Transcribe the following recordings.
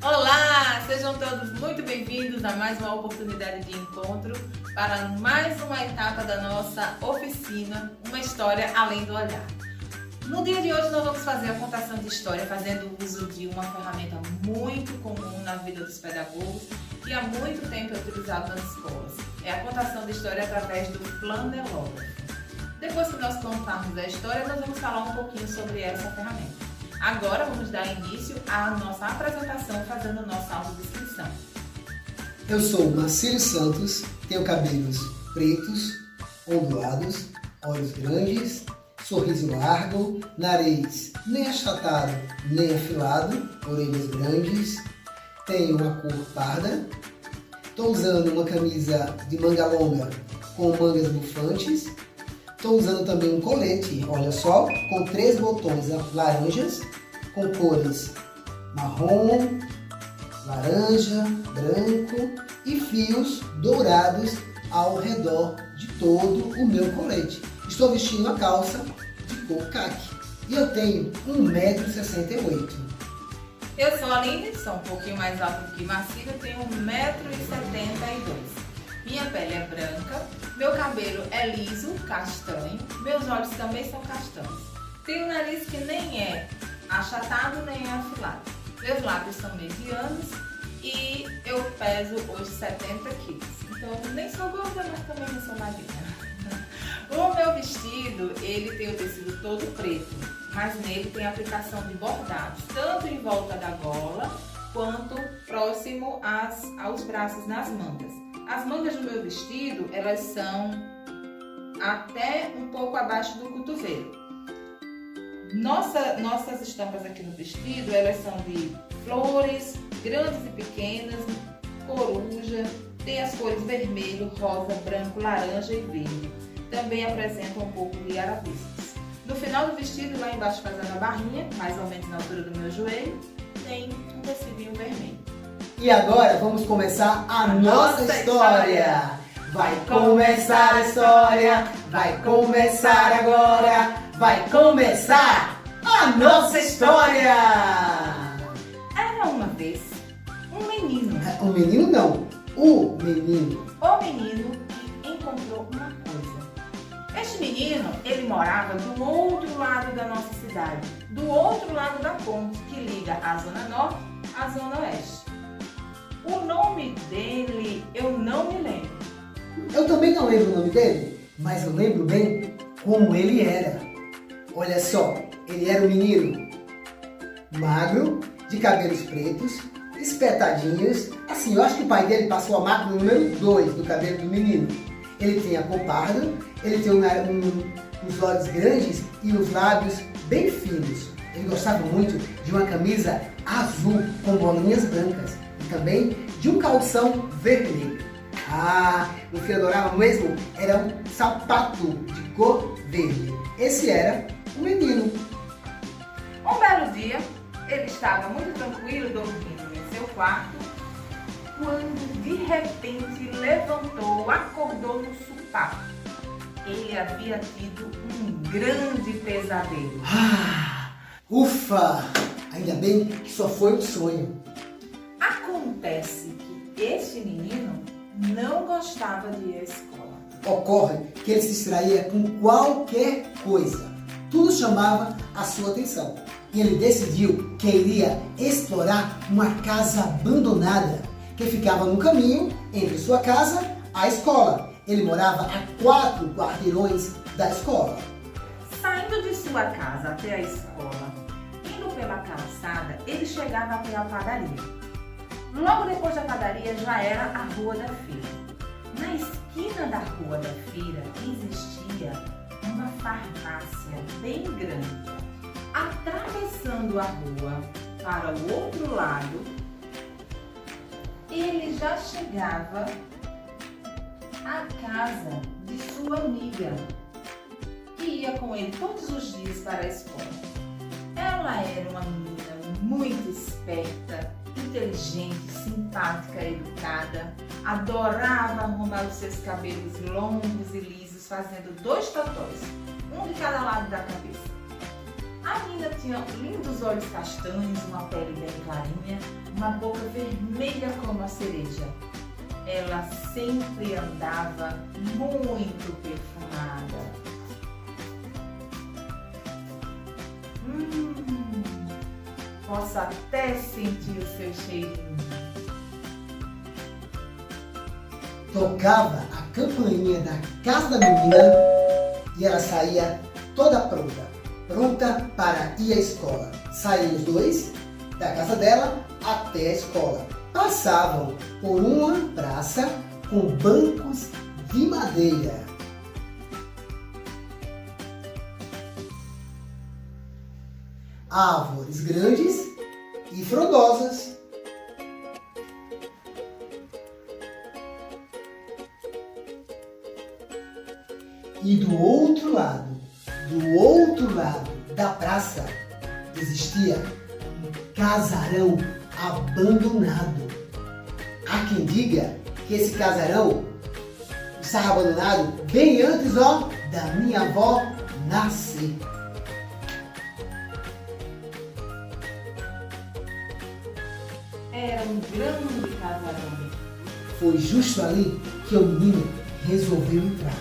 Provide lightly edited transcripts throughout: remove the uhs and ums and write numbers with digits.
Olá, sejam todos muito bem-vindos a mais uma oportunidade de encontro para mais uma etapa da nossa oficina, uma história além do olhar. No dia de hoje nós vamos fazer a contação de história fazendo uso de uma ferramenta muito comum na vida dos pedagogos e há muito tempo é utilizado nas escolas. É a contação de história através do flanelógrafo. Depois que nós contarmos a história, nós vamos falar um pouquinho sobre essa ferramenta. Agora vamos dar início à nossa apresentação fazendo nossa audiodescrição. Eu sou Marcílio Santos, tenho cabelos pretos, ondulados, olhos grandes, sorriso largo, nariz nem achatado nem afilado, orelhas grandes, tenho uma cor parda, estou usando uma camisa de manga longa com mangas bufantes, estou usando também um colete, olha só, com 3 botões laranjas, com cores marrom, laranja, branco e fios dourados ao redor de todo o meu colete. Estou vestindo a calça de cor caqui e eu tenho 1,68 m. Eu sou a Aline, sou um pouquinho mais alta do que Marcílio, tenho 1,72 m. Minha pele é branca, meu cabelo é liso, castanho, meus olhos também são castanhos. Tenho um nariz que nem é achatado nem é afilado. Meus lábios são medianos e eu peso hoje 70 quilos. Então nem sou gorda, mas também não sou magrinha. O meu vestido, ele tem o tecido todo preto, mas nele tem aplicação de bordados, tanto em volta da gola quanto próximo aos braços, nas mangas. As mangas do meu vestido, elas são até um pouco abaixo do cotovelo. Nossas estampas aqui no vestido, elas são de flores, grandes e pequenas, coruja, tem as cores vermelho, rosa, branco, laranja e verde. Também apresenta um pouco de arabescos. No final do vestido, lá embaixo fazendo a barrinha, mais ou menos na altura do meu joelho, tem um tecidinho vermelho. E agora vamos começar a nossa história! Vai começar a história, vai começar agora, vai começar a nossa história! Era uma vez um menino. O menino não, o menino. O menino encontrou uma coisa. Este menino, ele morava do outro lado da nossa cidade, do outro lado da ponte que liga a Zona Norte à Zona Oeste. O nome dele eu não me lembro. Eu também não lembro o nome dele, mas eu lembro bem como ele era. Olha só, ele era um menino magro, de cabelos pretos, espetadinhos. Assim, eu acho que o pai dele passou a máquina número 2 do cabelo do menino. Ele tem a cor parda, ele tem os olhos grandes e os lábios bem finos. Ele gostava muito de uma camisa azul com bolinhas brancas e também de um calção vermelho. O que eu adorava mesmo era um sapato de cor verde. Esse era o menino. Um belo dia, ele estava muito tranquilo dormindo em seu quarto, quando de repente levantou, acordou no sopapo. Ele havia tido um grande pesadelo. Ufa! Ainda bem que só foi um sonho. Acontece que este menino não gostava de ir à escola. Ocorre que ele se distraía com qualquer coisa. Tudo chamava a sua atenção. E ele decidiu que iria explorar uma casa abandonada que ficava no caminho entre sua casa e a escola. Ele morava a 4 quarteirões da escola. Saindo de sua casa até a escola, indo pela calçada, ele chegava até a padaria. Logo depois da padaria já era a Rua da Feira. Na esquina da Rua da Feira existia uma farmácia bem grande. Atravessando a rua para o outro lado, ele já chegava à casa de sua amiga, que ia com ele todos os dias para a escola. Ela era uma menina muito esperta, inteligente, simpática, educada, adorava arrumar os seus cabelos longos e lisos, fazendo 2 totós, um de cada lado da cabeça. A menina tinha lindos olhos castanhos, uma pele bem clarinha, uma boca vermelha como a cereja. Ela sempre andava muito perfumada. Posso até sentir o seu cheirinho. Tocava a campainha da casa da menina e ela saía toda pronta para ir à escola. Saíam os dois da casa dela até a escola. Passavam por uma praça com bancos de madeira. Árvores grandes e frondosas. E do outro lado da praça, existia um casarão abandonado. Há quem diga que esse casarão estava abandonado bem antes, da minha avó nascer. Era um grande casarão. Foi justo ali que o menino resolveu entrar.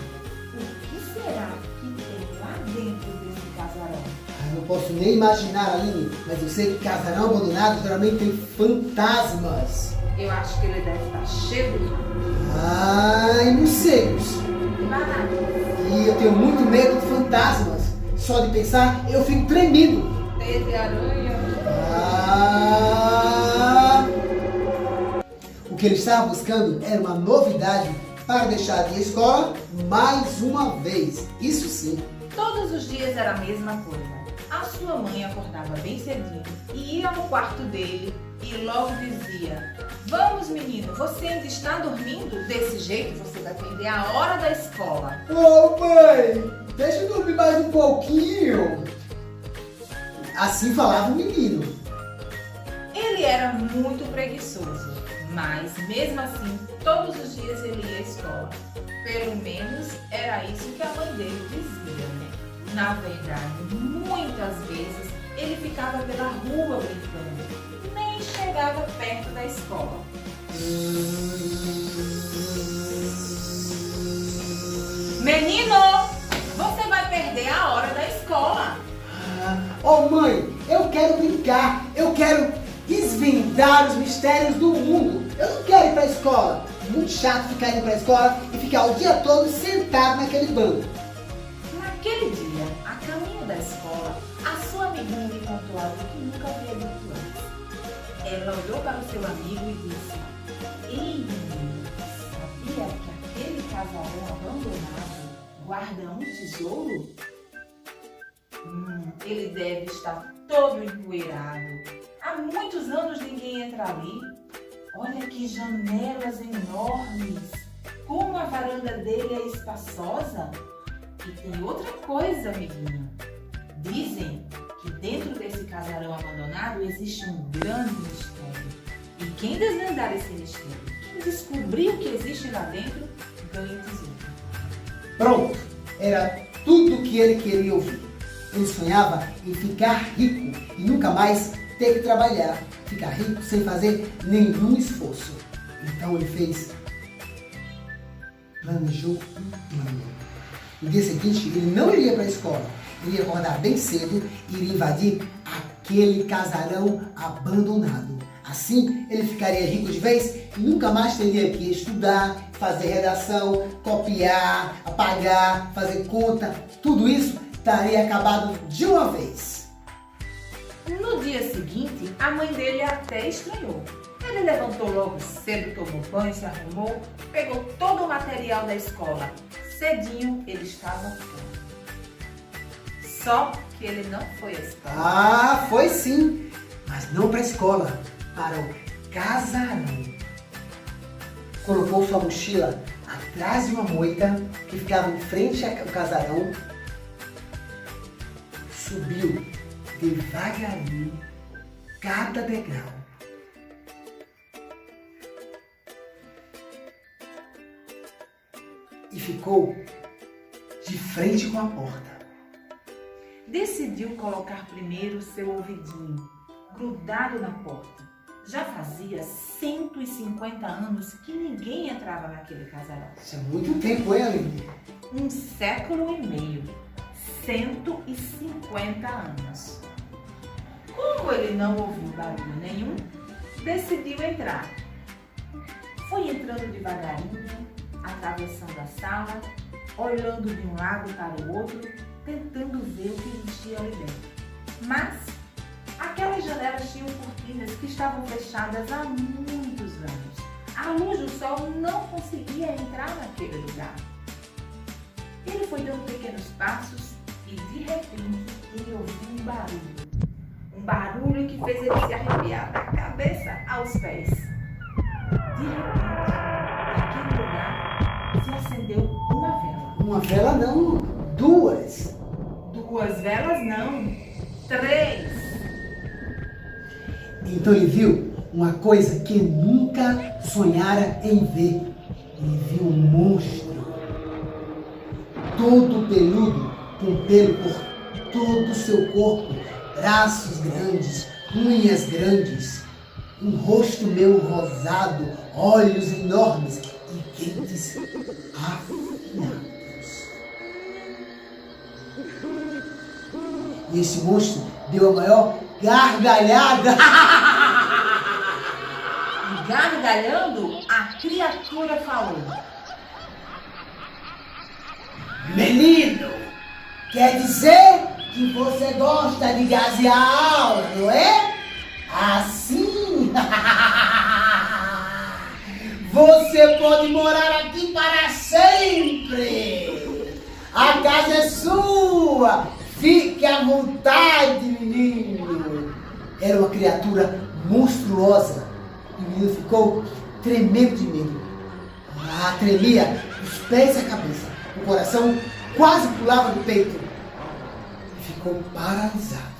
O que será que tem lá dentro desse casarão? Eu não posso nem imaginar, Aline, mas eu sei que casarão abandonado geralmente tem fantasmas. Eu acho que ele deve estar cheio de Ai, morcegos. barato. E eu tenho muito medo de fantasmas. Só de pensar, eu fico tremendo. Teia de aranha. O que ele estava buscando era uma novidade para deixar de ir à escola mais uma vez. Isso sim. Todos os dias era a mesma coisa. A sua mãe acordava bem cedinho e ia no quarto dele e logo dizia: "Vamos, menino, você ainda está dormindo? Desse jeito você vai perder a hora da escola." Ô mãe, deixa eu dormir mais um pouquinho. Assim falava o menino. Ele era muito preguiçoso, mas mesmo assim, todos os dias ele ia à escola. Pelo menos era isso que a mãe dele dizia, né? Na verdade, muitas vezes ele ficava pela rua brincando, nem chegava perto da escola. Menino, você vai perder a hora da escola. Ô mãe, eu quero brincar, eu quero desvendar os mistérios do mundo. Eu não quero ir para a escola. Muito chato ficar indo para a escola e ficar o dia todo sentado naquele banco. Naquele dia, a caminho da escola, a sua amiguinha lhe contou algo que nunca havia dito antes. Ela olhou para o seu amigo e disse: "Ei, menino, sabia que aquele casarão abandonado guarda um tesouro? Ele deve estar todo empoeirado. Há muitos anos ninguém entra ali. Olha que janelas enormes! Como a varanda dele é espaçosa! E tem outra coisa, amiguinho. Dizem que dentro desse casarão abandonado existe um grande mistério. E quem desvendar esse mistério, quem descobrir o que existe lá dentro, ganha o tesouro." Pronto, era tudo o que ele queria ouvir. Ele sonhava em ficar rico e nunca mais ter que trabalhar. Ficar rico sem fazer nenhum esforço. Então ele planejou um plano. No dia seguinte, ele não iria para a escola. Ele ia acordar bem cedo e iria invadir aquele casarão abandonado. Assim, ele ficaria rico de vez e nunca mais teria que estudar, fazer redação, copiar, apagar, fazer conta. Tudo isso estaria acabado de uma vez. No dia seguinte, a mãe dele até estranhou. Ele levantou logo cedo, tomou banho, se arrumou, pegou todo o material da escola. Cedinho ele estava pronto. Só que ele não foi à escola. Ah, foi sim, mas não para a escola, para o casarão. Colocou sua mochila atrás de uma moita que ficava em frente ao casarão. Subiu devagarinho cada degrau. E ficou de frente com a porta. decidiu colocar primeiro seu ouvidinho grudado na porta. Já fazia 150 anos que ninguém entrava naquele casarão. Isso é muito tempo, hein, Aline? 1 século e meio. 150 anos. Como ele não ouviu barulho nenhum, decidiu entrar. Foi entrando devagarinho, atravessando a sala, olhando de um lado para o outro, tentando ver o que existia ali dentro. Mas aquelas janelas tinham cortinas que estavam fechadas há muitos anos. A luz do sol não conseguia entrar naquele lugar. Ele foi dando pequenos passos e de repente ele ouviu um barulho. Um barulho que fez ele se arrepiar da cabeça aos pés. De repente, naquele lugar se acendeu uma vela. Uma vela não, duas. 2 velas não, 3. Então ele viu uma coisa que nunca sonhara em ver. Ele viu um monstro, todo peludo, com pelo por todo o seu corpo, braços grandes, unhas grandes, um rosto meio rosado, olhos enormes e dentes afiados. E esse monstro deu a maior gargalhada. E gargalhando, a criatura falou: Menino, quer dizer que você gosta de gasear a aula, não é? Assim, você pode morar aqui para sempre. A casa é sua. Fique à vontade, menino. Era uma criatura monstruosa. E o menino ficou tremendo de medo. Tremia os pés e a cabeça. O coração quase pulava do peito. E ficou paralisado.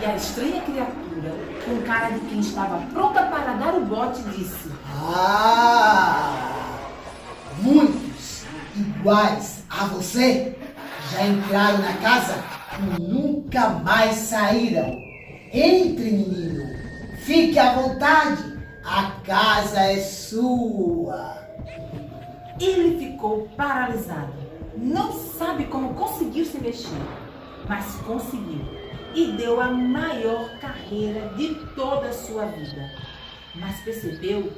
E a estranha criatura, com cara de quem estava pronta para dar o bote, disse: Muitos iguais a você já entraram na casa e nunca mais saíram. Entre, menino. Fique à vontade. A casa é sua. Ele ficou paralisado. Não sabe como conseguiu se mexer, mas conseguiu. E deu a maior carreira de toda a sua vida. Mas percebeu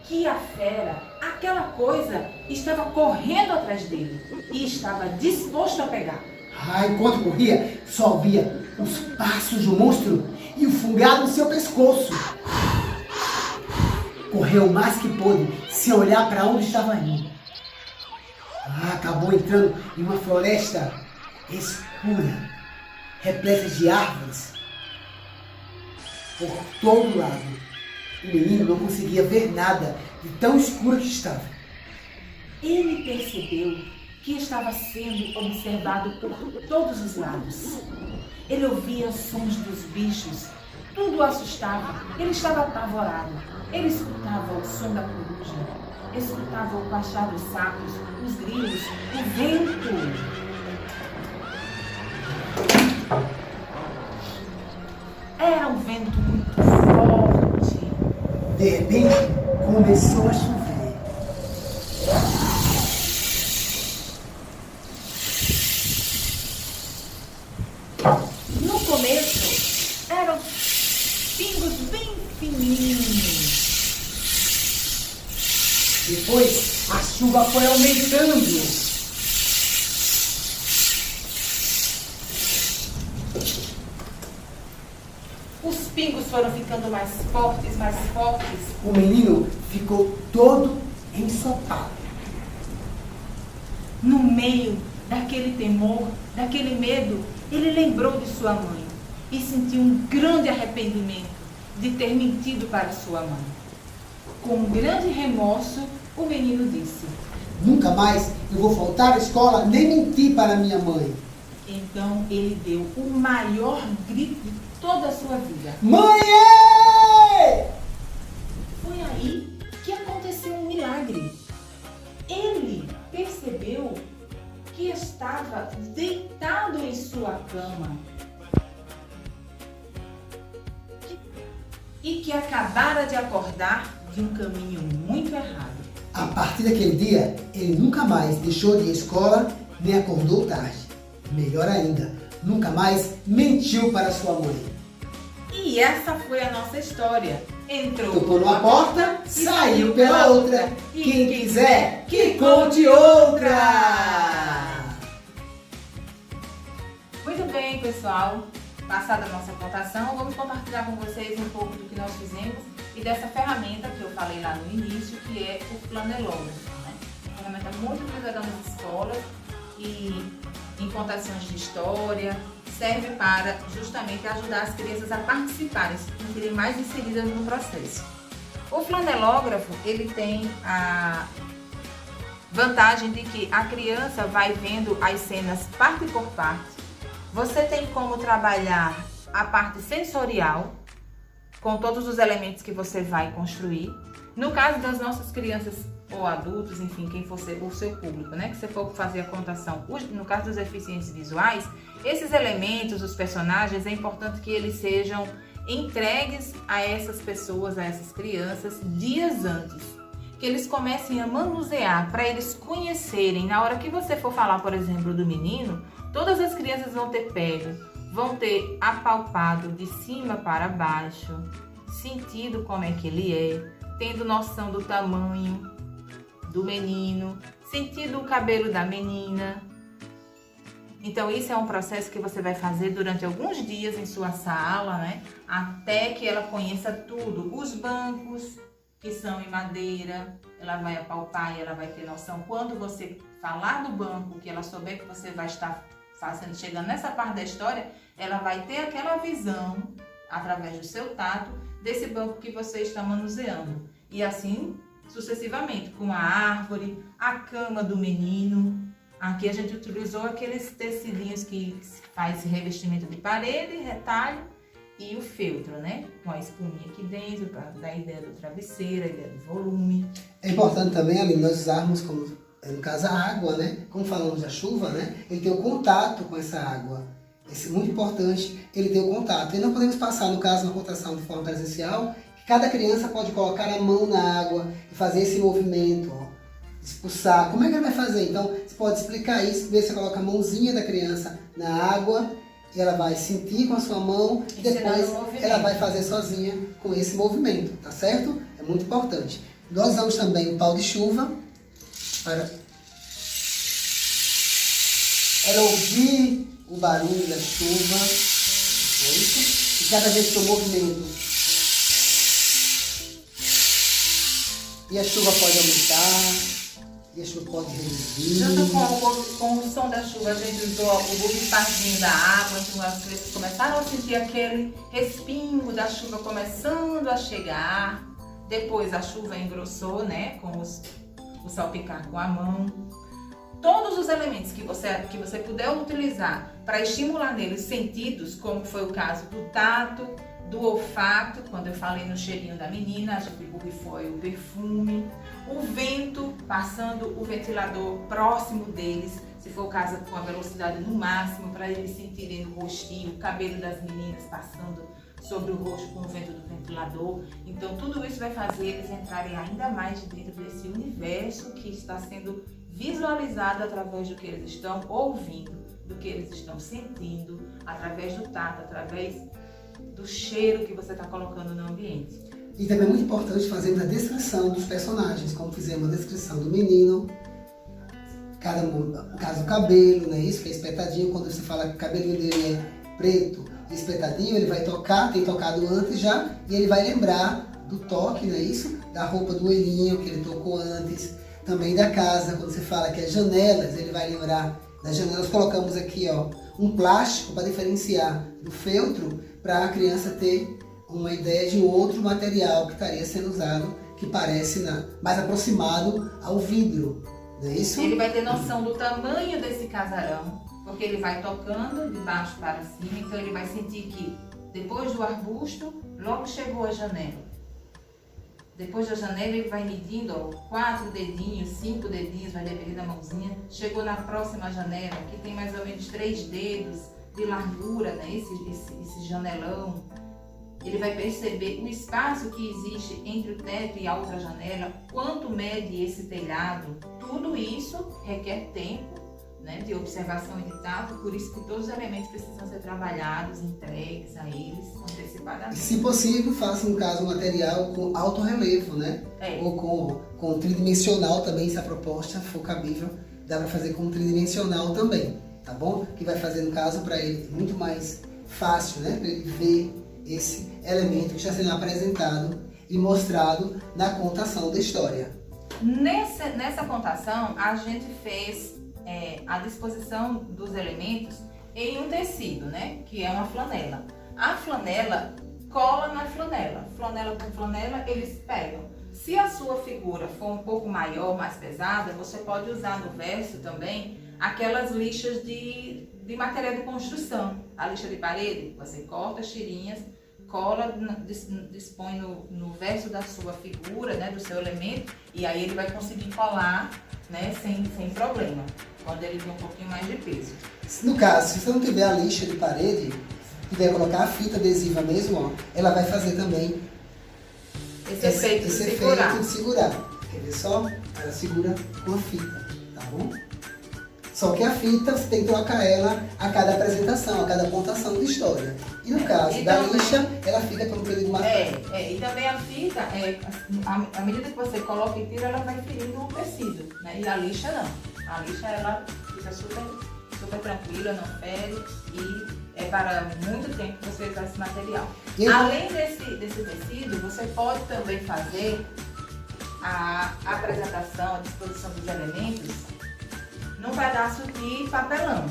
que a fera, aquela coisa, estava correndo atrás dele e estava disposto a pegar. Enquanto corria, só via os passos do monstro e o fungado no seu pescoço. Correu o mais que pôde, sem olhar para onde estava indo. Acabou entrando em uma floresta escura, repleta de árvores por todo lado. O menino não conseguia ver nada de tão escuro que estava. Ele percebeu que estava sendo observado por todos os lados. Ele ouvia sons dos bichos, tudo o assustava. Ele estava apavorado. Ele escutava o som da coruja, escutava o pachar dos sapos, os grilos, o vento. Era um vento muito forte. De repente, começou a chover. No começo, eram pingos bem fininhos. Depois, a chuva foi aumentando. Os pingos foram ficando mais fortes, mais fortes. O menino ficou todo ensopado. No meio daquele temor, daquele medo, ele lembrou de sua mãe e sentiu um grande arrependimento de ter mentido para sua mãe. Com um grande remorso, o menino disse: Nunca mais eu vou faltar à escola nem mentir para minha mãe. Então ele deu o maior grito de toda a sua vida. Mãe! Foi aí que aconteceu um milagre. Ele percebeu que estava deitado em sua cama e que acabara de acordar de um caminho muito errado. A partir daquele dia, ele nunca mais deixou de ir à escola nem acordou tarde. Melhor ainda, nunca mais mentiu para sua mãe. E essa foi a nossa história. Entrou Tocou numa porta, saiu pela outra. Quem quiser, que conte outra! Muito bem, pessoal. Passada a nossa contação, vamos compartilhar com vocês um pouco do que nós fizemos e dessa ferramenta que eu falei lá no início, que é o flanelógrafo, né? Uma ferramenta muito utilizada nas escolas e em contações de história, serve para justamente ajudar as crianças a participarem, se sentirem mais inseridas no processo. O flanelógrafo, ele tem a vantagem de que a criança vai vendo as cenas parte por parte. Você tem como trabalhar a parte sensorial, com todos os elementos que você vai construir. No caso das nossas crianças ou adultos, enfim, quem for o seu público, né? Que você for fazer a contação, no caso dos deficientes visuais, esses elementos, os personagens, é importante que eles sejam entregues a essas pessoas, a essas crianças, dias antes. Que eles comecem a manusear, para eles conhecerem. Na hora que você for falar, por exemplo, do menino, todas as crianças vão ter pego, vão ter apalpado de cima para baixo, sentido como é que ele é, tendo noção do tamanho do menino, sentido o cabelo da menina. Então isso é um processo que você vai fazer durante alguns dias em sua sala, né? Até que ela conheça tudo. Os bancos, que são em madeira, ela vai apalpar e ela vai ter noção. Quando você falar do banco, que ela souber que você vai estar fazendo, chegando nessa parte da história, ela vai ter aquela visão, através do seu tato, desse banco que você está manuseando. E assim sucessivamente, com a árvore, a cama do menino. Aqui a gente utilizou aqueles tecidinhos que faz revestimento de parede, retalho e o feltro, né? Com a espuminha aqui dentro, para dar a ideia do travesseiro, a ideia do volume. É importante também, ali, nós usarmos, como, no caso, a água, né? Como falamos da chuva, né? Ele tem o contato com essa água. Isso é muito importante, ele ter o contato. E não podemos passar, no caso, na contação de forma presencial, que cada criança pode colocar a mão na água e fazer esse movimento, ó, expulsar. Como é que ele vai fazer? Então, você pode explicar isso, ver se você coloca a mãozinha da criança na água, e ela vai sentir com a sua mão, e depois ela vai fazer sozinha com esse movimento, tá certo? É muito importante. Nós usamos também o pau de chuva para ela ouvir o barulho da chuva, é isso? E cada vez que eu movimento, e a chuva pode aumentar, e a chuva pode reduzir. Junto com o som da chuva, a gente usou o borrifarzinho da água, então as crianças começaram a sentir aquele respingo da chuva começando a chegar. Depois a chuva engrossou, né, com o salpicar com a mão. Todos os elementos que você puder utilizar para estimular neles sentidos, como foi o caso do tato, do olfato, quando eu falei no cheirinho da menina, a gente borrifou o perfume, o vento, passando o ventilador próximo deles, se for o caso com a velocidade no máximo, para eles sentirem no rostinho, o cabelo das meninas passando sobre o rosto com o vento do ventilador. Então tudo isso vai fazer eles entrarem ainda mais dentro desse universo que está sendo visualizado através do que eles estão ouvindo, do que eles estão sentindo, através do tato, através do cheiro que você está colocando no ambiente. E também é muito importante fazermos a descrição dos personagens, como fizemos a descrição do menino, no caso do cabelo, né? Isso que é espetadinho, quando você fala que o cabelinho dele é preto e espetadinho, ele vai tocar, tem tocado antes já, e ele vai lembrar do toque, não é isso? Da roupa do olhinho que ele tocou antes, também da casa, quando você fala que é janelas, ele vai lembrar das janelas. Colocamos aqui, ó, um plástico para diferenciar do feltro, para a criança ter uma ideia de outro material que estaria sendo usado, que parece mais aproximado ao vidro, não é isso? Ele vai ter noção do tamanho desse casarão, porque ele vai tocando de baixo para cima, então ele vai sentir que depois do arbusto, logo chegou a janela. Depois da janela ele vai medindo, ó, 4 dedinhos, 5 dedinhos, vai depender da mãozinha. Chegou na próxima janela, que tem mais ou menos 3 dedos. de largura, né? Esse janelão, ele vai perceber o espaço que existe entre o teto e a outra janela, quanto mede esse telhado. Tudo isso requer tempo, né, de observação e de tato, por isso que todos os elementos precisam ser trabalhados, entregues a eles antecipadamente. E, se possível, faça, no caso, um material com alto relevo, né? Ou com tridimensional também, se a proposta for cabível, dá para fazer com tridimensional também, tá bom? Que vai fazer, no caso, para ele muito mais fácil, né? Para ele ver esse elemento que está sendo apresentado e mostrado na contação da história. Nessa contação, a gente fez a disposição dos elementos em um tecido, né? Que é uma flanela. A flanela cola na flanela. Flanela com flanela, eles pegam. Se a sua figura for um pouco maior, mais pesada, você pode usar no verso também aquelas lixas de material de construção. A lixa de parede, você corta as tirinhas, cola, dispõe no verso da sua figura, né, do seu elemento, e aí ele vai conseguir colar, né, sem problema, quando ele tem um pouquinho mais de peso. No caso, se você não tiver a lixa de parede, quiser colocar a fita adesiva mesmo, ó, ela vai fazer também esse efeito de segurar. Quer ver só? Ela segura com a fita, tá bom? Só que a fita, você tem que trocar ela a cada apresentação, a cada contação de história. E no caso da lixa, ela fica por um período mais curto. E também a fita, à medida que você coloca e tira, ela vai ferindo o tecido, né? E a lixa não. A lixa, ela fica super tranquila, não fere e é para muito tempo você usar esse material. Além desse tecido, você pode também fazer a apresentação, a disposição dos elementos num pedaço de papelão.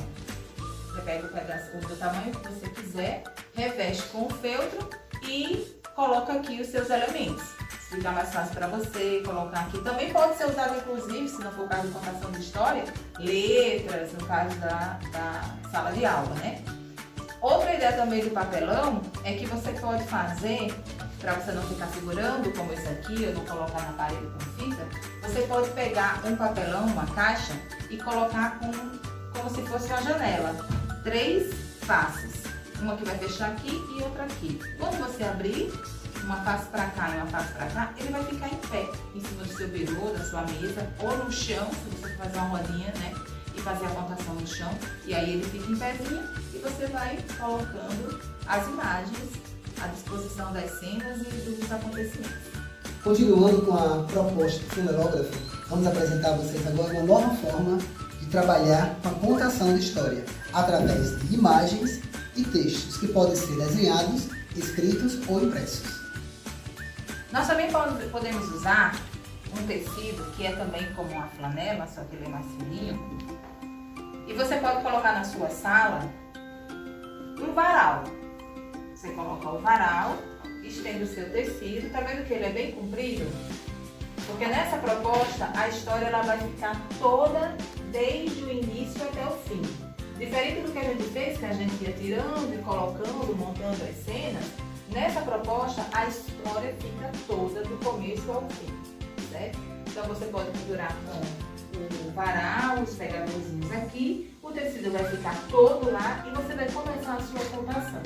Você pega o pedaço do tamanho que você quiser, reveste com o feltro e coloca aqui os seus elementos. Fica mais fácil para você colocar aqui. Também pode ser usado, inclusive, se não for o caso de contação de história, letras, no caso da sala de aula, né? Outra ideia também do papelão é que você pode fazer, para você não ficar segurando, como esse aqui, eu vou colocar na parede com fita, você pode pegar um papelão, uma caixa, e colocar como se fosse uma janela. 3 faces. Uma que vai fechar aqui e outra aqui. Quando você abrir, uma face para cá e uma face para cá, ele vai ficar em pé, em cima do seu birô, da sua mesa, ou no chão, se você for fazer uma rodinha, né? E fazer a contação no chão. E aí ele fica em pezinho e você vai colocando as imagens à disposição das cenas e dos acontecimentos. Continuando com a proposta do funerógrafo, vamos apresentar a vocês agora uma nova forma de trabalhar com a contação de história, através de imagens e textos que podem ser desenhados, escritos ou impressos. Nós também podemos usar um tecido que é também como uma flanela, só que ele é mais fininho. E você pode colocar na sua sala um varal. Você coloca o varal, estende o seu tecido, tá vendo que ele é bem comprido? Porque nessa proposta a história ela vai ficar toda desde o início até o fim. Diferente do que a gente fez, que a gente ia tirando e colocando, montando as cenas, nessa proposta a história fica toda do começo ao fim, certo? Então você pode pendurar com o varal, os pegadorzinhos aqui, o tecido vai ficar todo lá e você vai começar a sua contação.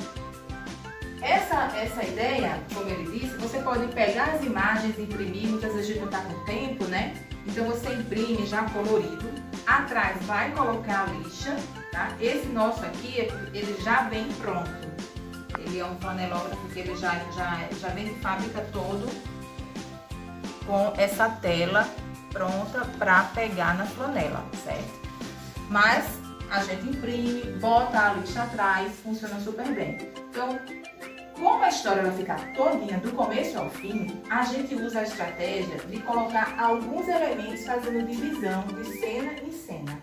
Essa ideia, como ele disse, você pode pegar as imagens e imprimir, muitas vezes a gente não está com tempo, né? Então você imprime já colorido, atrás vai colocar a lixa, tá? Esse nosso aqui, ele já vem pronto. Ele é um flanelógrafo que ele já vem de fábrica todo com essa tela pronta para pegar na flanela, certo? Mas a gente imprime, bota a lixa atrás, funciona super bem. Então, como a história vai ficar todinha do começo ao fim, a gente usa a estratégia de colocar alguns elementos fazendo divisão de cena em cena,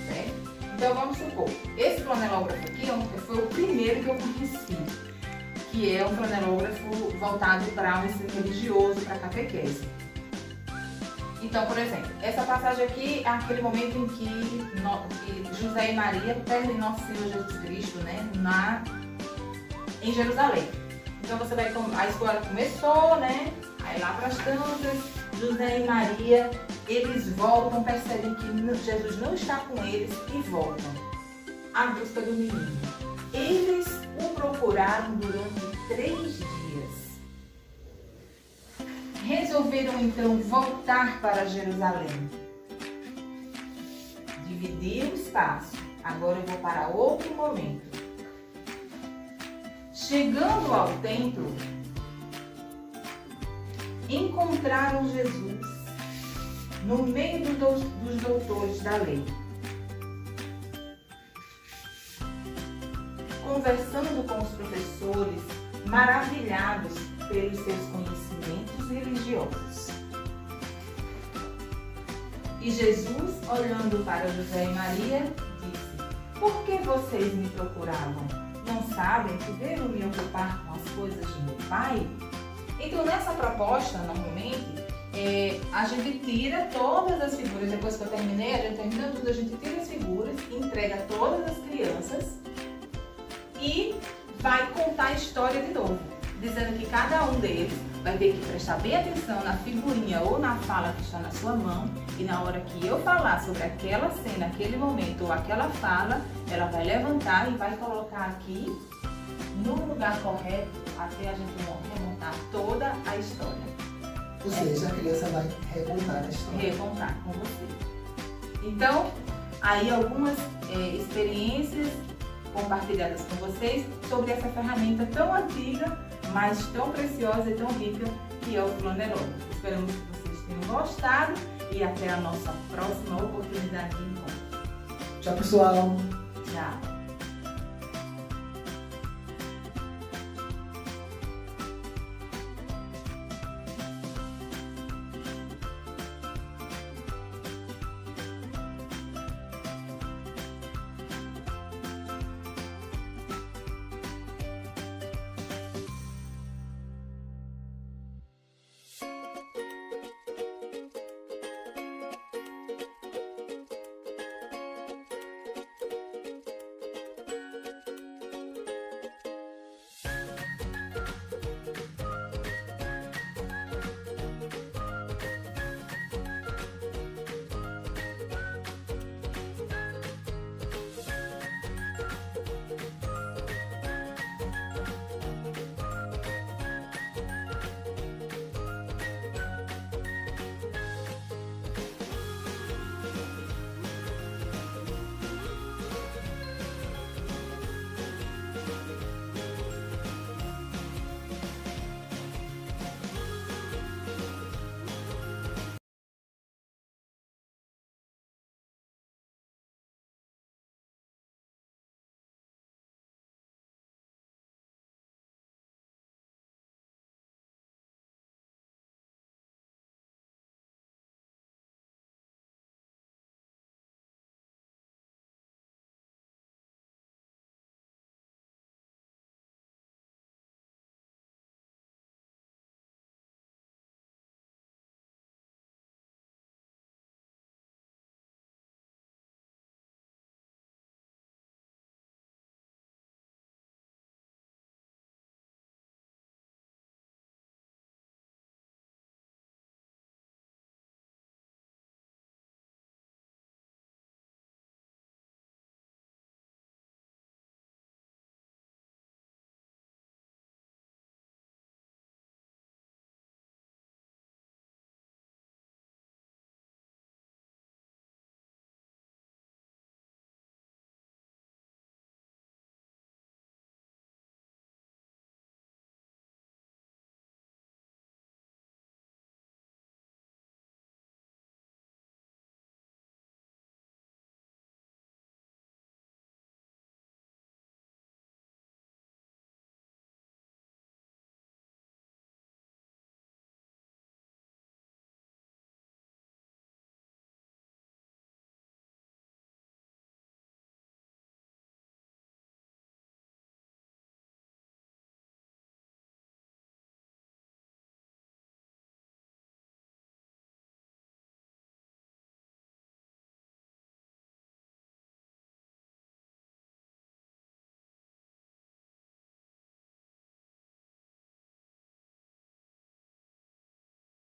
certo? Então vamos supor, esse flanelógrafo aqui foi o primeiro que eu conheci, que é um flanelógrafo voltado para o ensino religioso, para catequese. Então, por exemplo, essa passagem aqui é aquele momento em que José e Maria perdem Nosso Senhor Jesus Cristo, né, em Jerusalém. Então você vai, a escola começou, né? Aí lá para as tantas, José e Maria, eles voltam, percebem que Jesus não está com eles e voltam. à busca do menino. Eles o procuraram durante 3 dias. Resolveram então voltar para Jerusalém. Dividir o espaço. Agora eu vou para outro momento. Chegando ao templo, encontraram Jesus no meio dos doutores da lei, conversando com os professores, maravilhados pelos seus conhecimentos religiosos. E Jesus, olhando para José e Maria, disse: por que vocês me procuravam? Não sabem que devo me ocupar com as coisas de meu Pai? Então, nessa proposta, normalmente, a gente tira todas as figuras. Depois que eu terminei, a gente termina tudo, a gente tira as figuras, entrega todas as crianças e vai contar a história de novo, dizendo que cada um deles vai ter que prestar bem atenção na figurinha ou na fala que está na sua mão, e na hora que eu falar sobre aquela cena, aquele momento ou aquela fala, ela vai levantar e vai colocar aqui no lugar correto até a gente remontar toda a história. Ou seja, a criança vai recontar a história. Recontar com você. Então, aí algumas experiências compartilhadas com vocês sobre essa ferramenta tão antiga, mas tão preciosa e tão rica que é o flanelógrafo. Esperamos que vocês tenham gostado e até a nossa próxima oportunidade de encontro. Tchau, pessoal! Tchau!